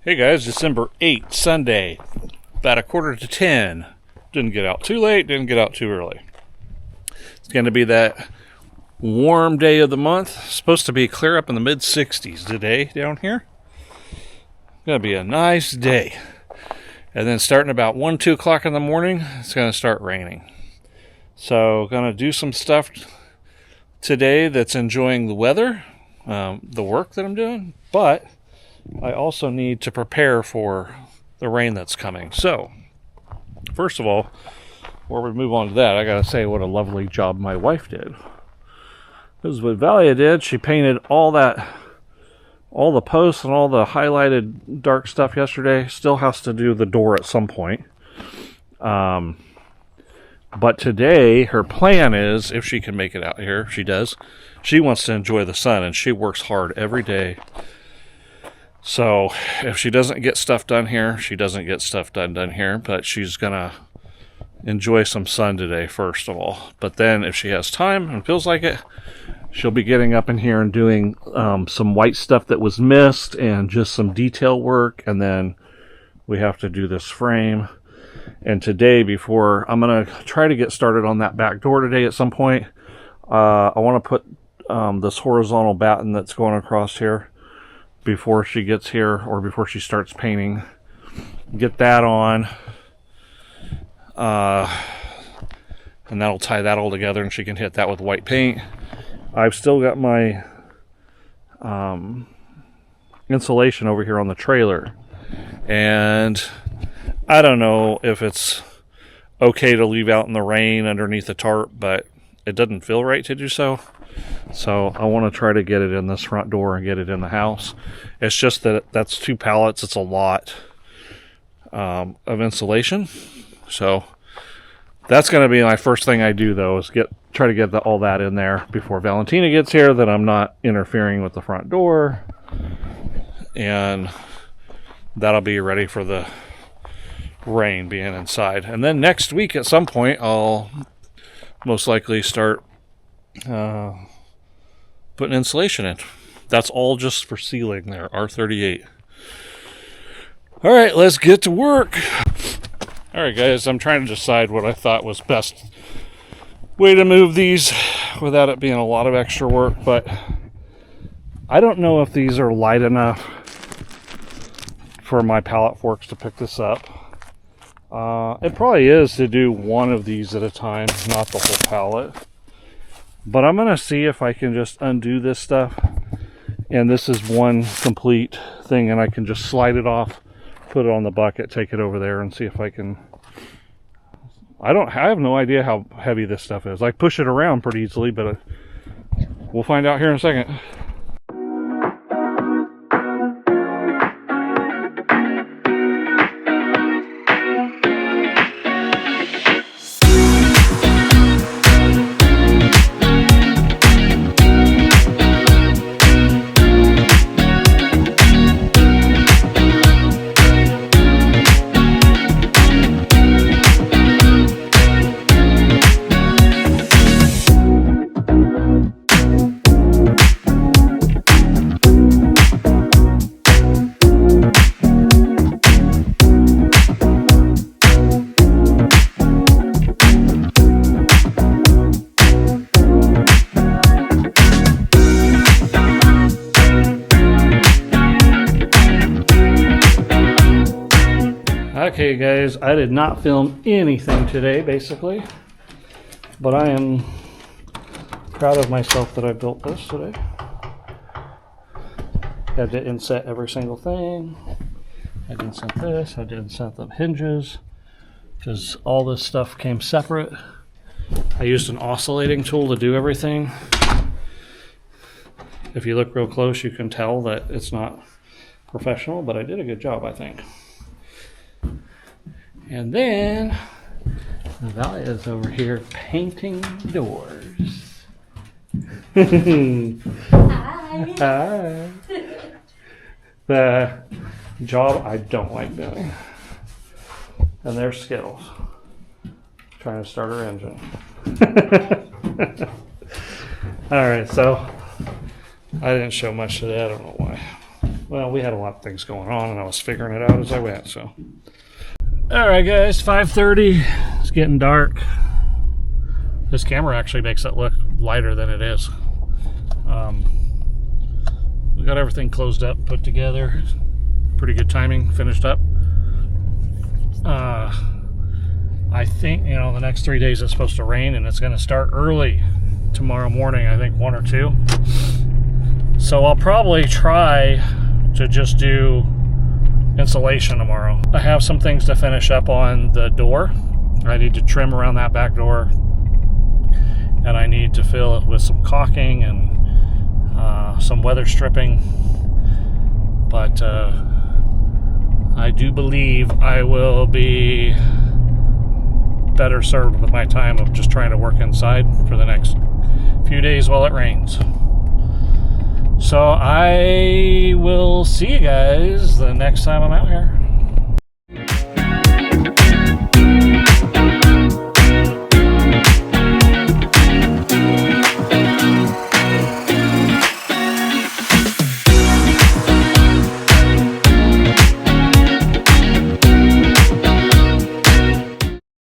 Hey guys, December 8th, Sunday, about 9:45. Didn't get out too late, didn't get out too early. It's going to be that warm day of the month. Supposed to be clear up in the mid-60s today down here. Going to be a nice day. And then starting about 1, 2 o'clock in the morning, it's going to start raining. So going to do some stuff today that's enjoying the weather, the work that I'm doing, but I also need to prepare for the rain that's coming. So, first of all, before we move on to that, I gotta say what a lovely job my wife did. This is what Valya did. She painted all the posts and all the highlighted dark stuff yesterday. Still has to do the door at some point. But today, her plan is, if she can make it out here, she does. She wants to enjoy the sun, and she works hard every day. So, if she doesn't get stuff done here, she doesn't get stuff done here, but she's going to enjoy some sun today, first of all. But then, if she has time and feels like it, she'll be getting up in here and doing some white stuff that was missed and just some detail work, and then we have to do this frame. And today, I'm going to try to get started on that back door today at some point. I want to put this horizontal batten that's going across here before she gets here, or before she starts painting. Get that on. And that'll tie that all together, and she can hit that with white paint. I've still got my insulation over here on the trailer. And I don't know if it's okay to leave out in the rain underneath the tarp, but it doesn't feel right to do so. So I want to try to get it in this front door and get it in the house. It's just that that's 2 pallets. It's a lot of insulation. So that's going to be my first thing I do, though, is try to get all that in there before Valentina gets here, that I'm not interfering with the front door. And that'll be ready for the rain being inside. And then next week at some point, I'll most likely start putting insulation in. That's all just for ceiling there, R38. All right, let's get to work. All right, guys, I'm trying to decide what I thought was best way to move these without it being a lot of extra work, but I don't know if these are light enough for my pallet forks to pick this up. It probably is to do one of these at a time, not the whole pallet. But I'm going to see if I can just undo this stuff. And this is one complete thing, and I can just slide it off, put it on the bucket, take it over there, and see if I can... I have no idea how heavy this stuff is. I push it around pretty easily, but we'll find out here in a second. Okay, guys, I did not film anything today, basically, but I am proud of myself that I built this today. Had to inset every single thing. I had to inset this, I had to inset the hinges, because all this stuff came separate. I used an oscillating tool to do everything. If you look real close, you can tell that it's not professional, but I did a good job, I think. And then Valya is over here painting doors. Hi. Hi. The job I don't like doing. And there's Skittles trying to start her engine. All right, so I didn't show much today. I don't know why. Well, we had a lot of things going on, and I was figuring it out as I went. So, all right, guys, 5:30. It's getting dark. This camera actually makes it look lighter than it is. We got everything closed up, put together. Pretty good timing, finished up. I think, the next 3 days it's supposed to rain, and it's going to start early tomorrow morning, I think 1 or 2. So I'll probably try to just do insulation tomorrow. I have some things to finish up on the door. I need to trim around that back door, and I need to fill it with some caulking and some weather stripping. But I do believe I will be better served with my time of just trying to work inside for the next few days while it rains. So I will see you guys the next time I'm out here.